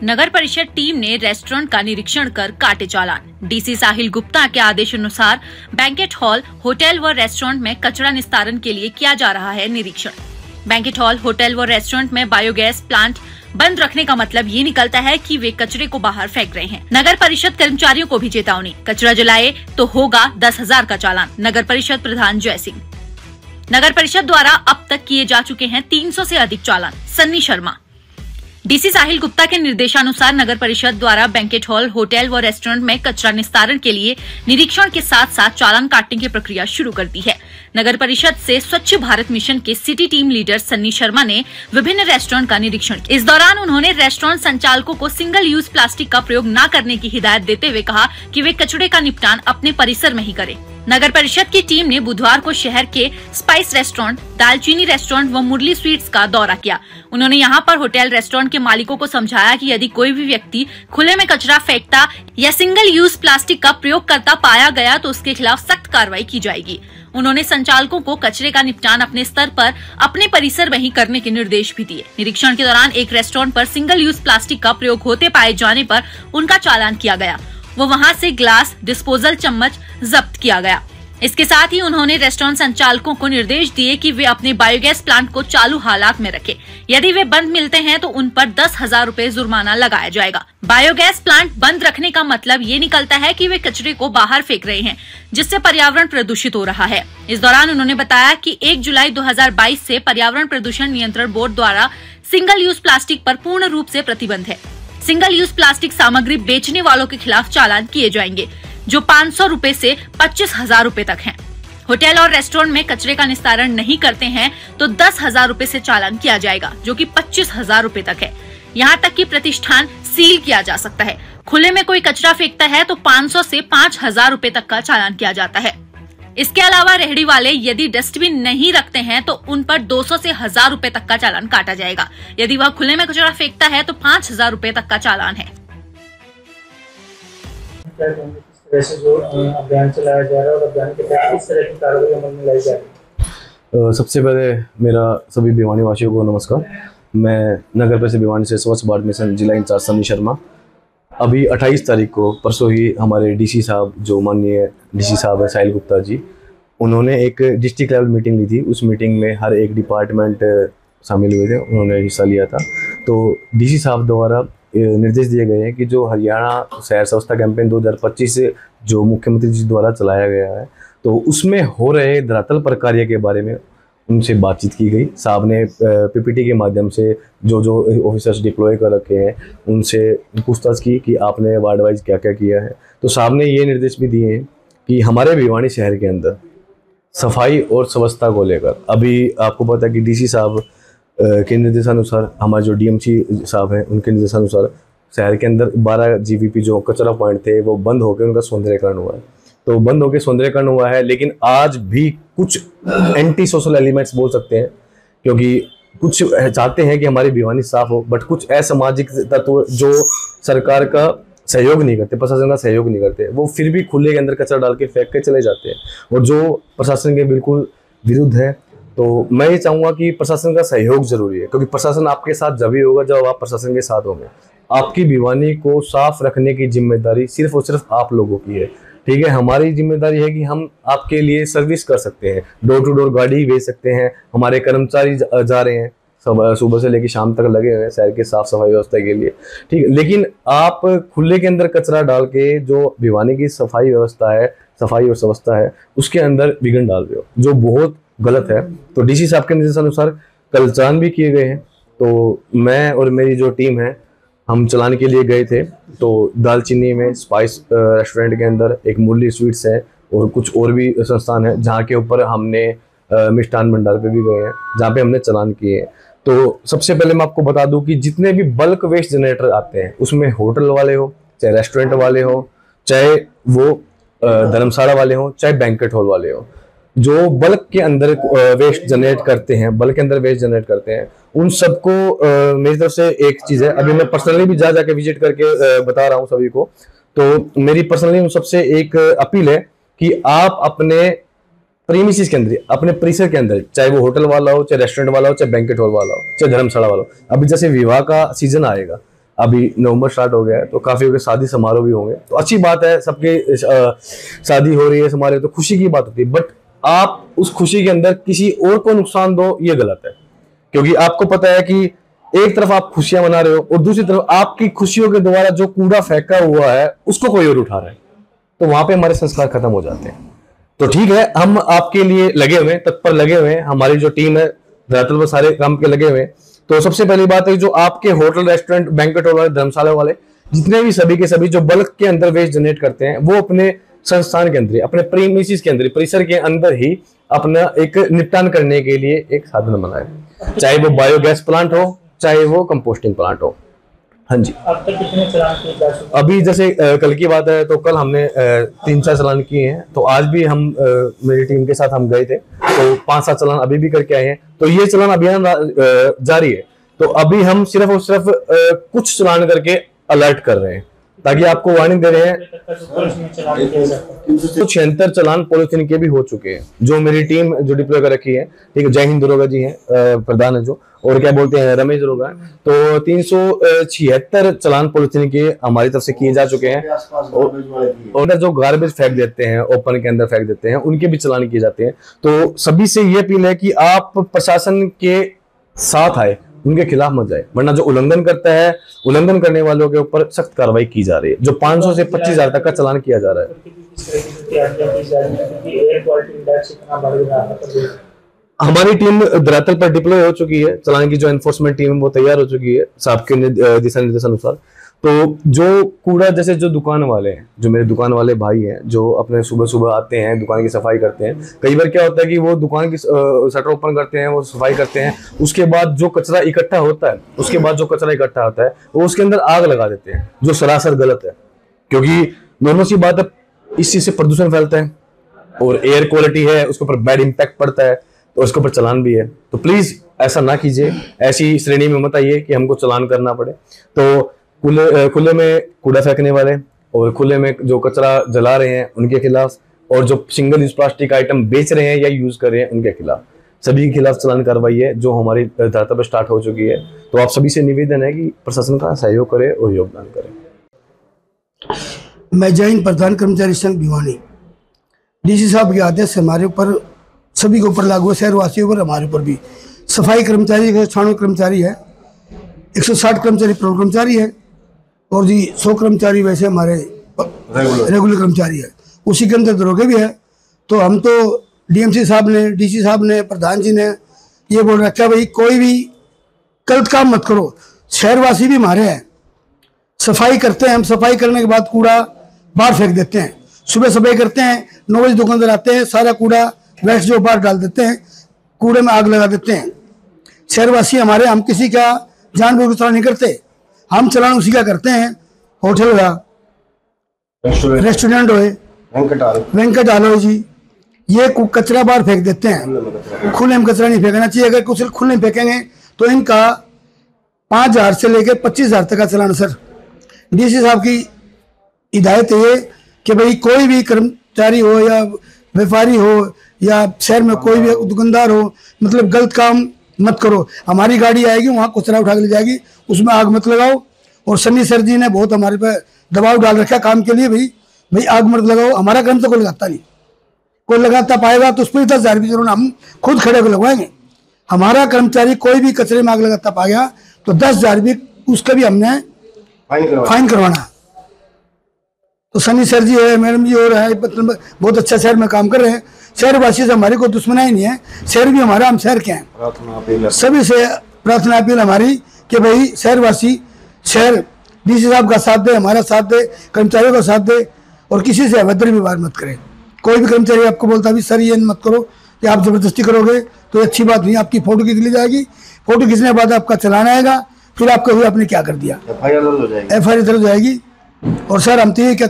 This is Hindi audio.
नगर परिषद टीम ने रेस्टोरेंट का निरीक्षण कर काटे चालान। डीसी साहिल गुप्ता के आदेशानुसार बैंकेट हॉल, होटल व रेस्टोरेंट में कचरा निस्तारण के लिए किया जा रहा है निरीक्षण। बैंकेट हॉल, होटल व रेस्टोरेंट में बायोगैस प्लांट बंद रखने का मतलब ये निकलता है कि वे कचरे को बाहर फेंक रहे हैं। नगर परिषद कर्मचारियों को भी चेतावनी, कचरा जलाए तो होगा 10,000 का चालान। नगर परिषद प्रधान जय सिंह। नगर परिषद द्वारा अब तक किए जा चुके हैं 300 से अधिक चालान। सन्नी शर्मा। डीसी साहिल गुप्ता के निर्देशानुसार नगर परिषद द्वारा बैंकेट हॉल, होटल व रेस्टोरेंट में कचरा निस्तारण के लिए निरीक्षण के साथ साथ चालान काटने की प्रक्रिया शुरू कर दी है। नगर परिषद से स्वच्छ भारत मिशन के city team leader Sunny Sharma ने विभिन्न रेस्टोरेंट का निरीक्षण किया। इस दौरान उन्होंने रेस्टोरेंट संचालकों को सिंगल यूज प्लास्टिक का प्रयोग न करने की हिदायत देते हुए कहा कि वे कचरे का निपटान अपने परिसर में ही करें। नगर परिषद की टीम ने बुधवार को शहर के स्पाइस रेस्टोरेंट, दालचीनी रेस्टोरेंट व मुरली स्वीट्स का दौरा किया। उन्होंने यहां पर होटल रेस्टोरेंट के मालिकों को समझाया कि यदि कोई भी व्यक्ति खुले में कचरा फेंकता या सिंगल यूज प्लास्टिक का प्रयोग करता पाया गया तो उसके खिलाफ सख्त कार्रवाई की जाएगी। उन्होंने संचालकों को कचरे का निपटान अपने स्तर पर अपने परिसर में ही करने के निर्देश भी दिए। निरीक्षण के दौरान एक रेस्टोरेंट पर सिंगल यूज प्लास्टिक का प्रयोग होते पाए जाने पर उनका चालान किया गया। वहां से ग्लास, डिस्पोजल चम्मच जब्त किया गया। इसके साथ ही उन्होंने रेस्टोरेंट संचालकों को निर्देश दिए कि वे अपने बायोगैस प्लांट को चालू हालात में रखें। यदि वे बंद मिलते हैं तो उन पर 10,000 रुपए जुर्माना लगाया जाएगा। बायोगैस प्लांट बंद रखने का मतलब ये निकलता है कि वे कचरे को बाहर फेंक रहे हैं, जिससे पर्यावरण प्रदूषित हो रहा है। इस दौरान उन्होंने बताया कि 1 जुलाई 2022 से पर्यावरण प्रदूषण नियंत्रण बोर्ड द्वारा सिंगल यूज प्लास्टिक पर पूर्ण रूप से प्रतिबंध है। सिंगल यूज प्लास्टिक सामग्री बेचने वालों के खिलाफ चालान किए जाएंगे, जो 500 रुपए से 25,000 रुपए तक हैं। होटल और रेस्टोरेंट में कचरे का निस्तारण नहीं करते हैं तो 10,000 रुपए से चालान किया जाएगा, जो कि 25,000 रुपए तक है। यहाँ तक कि प्रतिष्ठान सील किया जा सकता है। खुले में कोई कचरा फेंकता है तो 500 से 5,000 रुपए तक का चालान किया जाता है। इसके अलावा रेहड़ी वाले यदि डस्टबिन नहीं रखते हैं तो उन पर 200 से 1,000 रुपए तक का चालान काटा जाएगा। यदि वह खुले में कचरा फेंकता है तो 5,000 रुपए तक का चालान है। वैसे जो अभियान चलाया जा रहा है और अभियान के तहत किस तरह की कार्रवाई अमल में लाई जा रही है? सबसे पहले मेरा सभी भिवानी वासियों को नमस्कार। मैं नगर परिषद भिवानी से स्वच्छ भारत मिशन जिला इंचार्ज सन्नी शर्मा। अभी 28 तारीख को परसों ही हमारे डीसी साहब, जो माननीय डीसी साहब है साहिल गुप्ता जी, उन्होंने एक डिस्ट्रिक्ट लेवल मीटिंग ली थी। उस मीटिंग में हर एक डिपार्टमेंट शामिल हुए थे, उन्होंने हिस्सा लिया था। तो डीसी साहब द्वारा निर्देश दिए गए हैं कि जो हरियाणा शहर स्वच्छता कैंपेन 2025 से जो मुख्यमंत्री जी द्वारा चलाया गया है, तो उसमें हो रहे धरातल पर कार्य के बारे में उनसे बातचीत की गई। साहब ने पीपीटी के माध्यम से जो ऑफिसर्स डिप्लॉय कर रखे हैं उनसे पूछताछ की कि आपने वार्ड वाइज क्या क्या किया है। तो साहब ने ये निर्देश भी दिए हैं कि हमारे भिवानी शहर के अंदर सफाई और स्वच्छता को लेकर, अभी आपको पता है कि डीसी साहब के निर्देशानुसार, हमारे जो डीएमसी साहब हैं उनके निर्देशानुसार शहर के अंदर 12 जीवीपी जो कचरा पॉइंट थे वो बंद होकर उनका सौंदर्यकरण हुआ है। तो बंद होकर सौंदर्यकरण हुआ है, लेकिन आज भी कुछ एंटी सोशल एलिमेंट्स बोल सकते हैं, क्योंकि कुछ चाहते हैं कि हमारी भिवानी साफ हो, बट कुछ असामाजिक तत्व जो सरकार का सहयोग नहीं करते, प्रशासन का सहयोग नहीं करते, वो फिर भी खुले के अंदर कचरा डाल के फेंक के चले जाते हैं, और जो प्रशासन के बिल्कुल विरुद्ध है। तो मैं ये चाहूँगा कि प्रशासन का सहयोग जरूरी है, क्योंकि प्रशासन आपके साथ जब ही होगा जब आप प्रशासन के साथ होंगे। आपकी भिवानी को साफ रखने की जिम्मेदारी सिर्फ और सिर्फ आप लोगों की है, ठीक है। हमारी जिम्मेदारी है कि हम आपके लिए सर्विस कर सकते हैं, डोर टू डोर गाड़ी भेज सकते हैं, हमारे कर्मचारी जा रहे हैं, सुबह से लेकर शाम तक लगे हुए हैं शहर के साफ सफाई व्यवस्था के लिए, ठीक है। लेकिन आप खुले के अंदर कचरा डाल के जो भिवानी की सफाई व्यवस्था है, सफाई और व्यवस्था है, उसके अंदर विघ्न डाल रहे हो, जो बहुत गलत है। तो डीसी साहब के निर्देशानुसार कल चालान भी किए गए हैं। तो मैं और मेरी जो टीम है, हम चलान के लिए गए थे। तो दालचीनी में स्पाइस रेस्टोरेंट के अंदर एक मुरली स्वीट्स है और कुछ और भी संस्थान है, जहाँ के ऊपर हमने मिष्ठान भंडार पे भी गए हैं, जहाँ पे हमने चलान किए हैं। तो सबसे पहले मैं आपको बता दूं कि जितने भी बल्क वेस्ट जनरेटर आते हैं, उसमें होटल वाले हो, चाहे रेस्टोरेंट वाले हो, चाहे वो धर्मशाला वाले हो, चाहे बैंकेट हॉल वाले हो, जो बल्क के अंदर वेस्ट जनरेट करते हैं, बल्क के अंदर वेस्ट जनरेट करते हैं, उन सबको मेरी तरफ से एक चीज़ है, अभी मैं पर्सनली भी जाके विजिट करके बता रहा हूँ सभी को। तो मेरी पर्सनली उन सबसे एक अपील है कि आप अपने प्रीमिसेस के अंदर, अपने परिसर के अंदर, चाहे वो होटल वाला हो, चाहे रेस्टोरेंट वाला हो, चाहे बैंकेट हॉल वाला हो, चाहे धर्मशाला वाला हो, अभी जैसे विवाह का सीजन आएगा, अभी नवंबर स्टार्ट हो गया है तो काफी होंगे, शादी समारोह भी होंगे, तो अच्छी बात है, सबके शादी हो रही है, समारोह, तो खुशी की बात होती है। बट आप उस खुशी के अंदर किसी और को नुकसान दो, ये गलत है, क्योंकि आपको पता है कि एक तरफ आप खुशियां मना रहे हो और दूसरी तरफ आपकी खुशियों के द्वारा जो कूड़ा फेंका हुआ है उसको कोई और उठा रहा है, तो वहां पे हमारे संस्कार खत्म हो जाते हैं। तो ठीक है, हम आपके लिए लगे हुए हैं, तत्पर लगे हुए हैं, हमारी जो टीम है धरातल पर सारे काम के लगे हुए हैं। तो सबसे पहली बात है, जो आपके होटल, रेस्टोरेंट, बैंक्वेट हॉल वाले, धर्मशाला वाले, जितने भी सभी के सभी जो बल्क के अंदर वेस्ट जनरेट करते हैं, वो अपने संस्थान के अंदर, अपने प्रीमिसेस के अंदर, परिसर के अंदर ही अपना एक निपटान करने के लिए एक साधन बनाए, चाहे वो बायोगैस प्लांट हो, चाहे वो कंपोस्टिंग प्लांट हो। हाँ जी। अब तक कितने चालान किए जा चुके हैं? अभी जैसे कल की बात है तो कल हमने 3-4 चालान किए हैं, तो आज भी हम मेरी टीम के साथ हम गए थे, तो 5-7 चालान अभी भी करके आए हैं। तो ये चालान अभियान जारी है, तो अभी हम सिर्फ और सिर्फ कुछ चालान करके अलर्ट कर रहे हैं, ताकि आपको वार्निंग दे रहे हैं। 76 चालान पॉलिथीन के भी हो चुके हैं, जो मेरी टीम जो डिप्लॉय कर रखी है, ठीक है, जय हिंद दरोगा जी हैं, प्रधान है जो, और क्या बोलते हैं रमेश दरोगा, तो 376 चालान पॉलिथीन के हमारी तरफ से किए जा चुके हैं। और जो गार्बेज फेंक देते हैं, ओपन के अंदर फेंक देते हैं, उनके भी चालान किए जाते हैं। तो सभी से ये अपील है कि आप प्रशासन के साथ आए, उनके खिलाफ मत जाए, वरना जो उल्लंघन करता है, उल्लंघन करने वालों के ऊपर सख्त कार्रवाई की जा रही है। जो 500 से 25,000 तक का चालान किया जा रहा है। हमारी टीम धरातल पर डिप्लॉय हो चुकी है, चालान की जो एनफोर्समेंट टीम है वो तैयार हो चुकी है साहब के दिशा निर्देश अनुसार। तो जो कूड़ा, जैसे जो दुकान वाले हैं, जो मेरे दुकान वाले भाई हैं, जो अपने सुबह सुबह आते हैं, दुकान की सफाई करते हैं, कई बार क्या होता है कि वो दुकान की शटर ओपन करते हैं, वो सफाई करते हैं, उसके बाद जो कचरा इकट्ठा होता है, वो उसके अंदर आग लगा देते हैं, जो सरासर गलत है, क्योंकि नॉर्मल सी बात है, इस चीज से प्रदूषण फैलता है और एयर क्वालिटी है, उसके ऊपर बैड इम्पैक्ट पड़ता है, तो उसके ऊपर चालान भी है। तो प्लीज ऐसा ना कीजिए, ऐसी श्रेणी में मत आइए कि हमको चालान करना पड़े। तो खुले में कूड़ा फेंकने वाले और खुले में जो कचरा जला रहे हैं उनके खिलाफ, और जो सिंगल यूज प्लास्टिक आइटम बेच रहे हैं या यूज कर रहे हैं उनके खिलाफ, सभी के खिलाफ चालान कार्रवाई है, जो हमारी धरातल पर स्टार्ट हो चुकी है। तो आप सभी से निवेदन है कि प्रशासन का सहयोग करे और योगदान करें। मैं जय हिंद प्रधान कर्मचारी संघ भिवानी। डीसी साहब के आदेश हमारे ऊपर, सभी के ऊपर लागू है, शहरवासियों पर, हमारे ऊपर भी। सफाई कर्मचारी 196 कर्मचारी है, 160 कर्मचारी प्रोग्राम कर्मचारी है, और जी 100 कर्मचारी वैसे हमारे रेगुलर कर्मचारी है, उसी के अंदर दरोगे भी है। तो हम तो डीएमसी साहब ने, डीसी साहब ने, प्रधान जी ने ये बोल रखा है, भाई कोई भी गलत काम मत करो। शहरवासी भी हमारे हैं, सफाई करते हैं हम, सफाई करने के बाद कूड़ा बाहर फेंक देते हैं। सुबह सफाई करते हैं, 9 बजे दुकानदार आते हैं, सारा कूड़ा वेस्ट जो बाहर डाल देते हैं, कूड़े में आग लगा देते हैं। शहरवासी हमारे, हम किसी का जानबूझ के नहीं करते, हम चलान उसी का करते हैं। होटल हुआ, रेस्टोरेंट हुए, वेंकट आलो जी, ये कचरा बाहर फेंक देते हैं। खुले में कचरा नहीं फेंकना चाहिए, अगर कुछ खुले में फेंकेंगे तो इनका 5,000 से लेकर 25,000 तक का चलान। सर डीसी साहब की हिदायत है कि भाई कोई भी कर्मचारी हो या व्यापारी हो या शहर में कोई भी दुकानदार हो, मतलब गलत काम मत करो। हमारी गाड़ी आएगी, वहाँ कचरा उठा के ले जाएगी, उसमें आग मत लगाओ। और सन्नी सर जी ने बहुत हमारे पे दबाव डाल रखा काम के लिए, भाई आग मत लगाओ। हमारा काम तो कोई लगाता नहीं, कोई लगाता पाएगा तो उस पर 10,000 रुपये जरूर हम खुद खड़े होकर लगवाएंगे। हमारा कर्मचारी कोई भी कचरे में आग लगाता पाएगा तो 10,000 रुपये उसका भी हमने फाइन करवाना। तो सनी सर जी है, मैडम जी और है, बहुत अच्छा शहर में काम कर रहे हैं। शहरवासी से हमारी कोई दुश्मनी नहीं है, शहर भी हमारा, हम शहर के हैं। सभी से प्रार्थना अपील हमारी कि भाई शहरवासी, शहर डीसी साहब का साथ दे, हमारा साथ दे, कर्मचारियों का साथ दे, और किसी से अभद्र व्यवहार मत करें। कोई भी कर्मचारी आपको बोलता भी सर ये मत करो, कि आप जबरदस्ती करोगे तो अच्छी बात नहीं। आपकी फोटो खींच ली जाएगी, फोटो खींचने के बाद आपका चलान आएगा, फिर आपको आपने क्या कर दिया, FIR दर्ज हो जाएगी। और सर हम तो ये क्या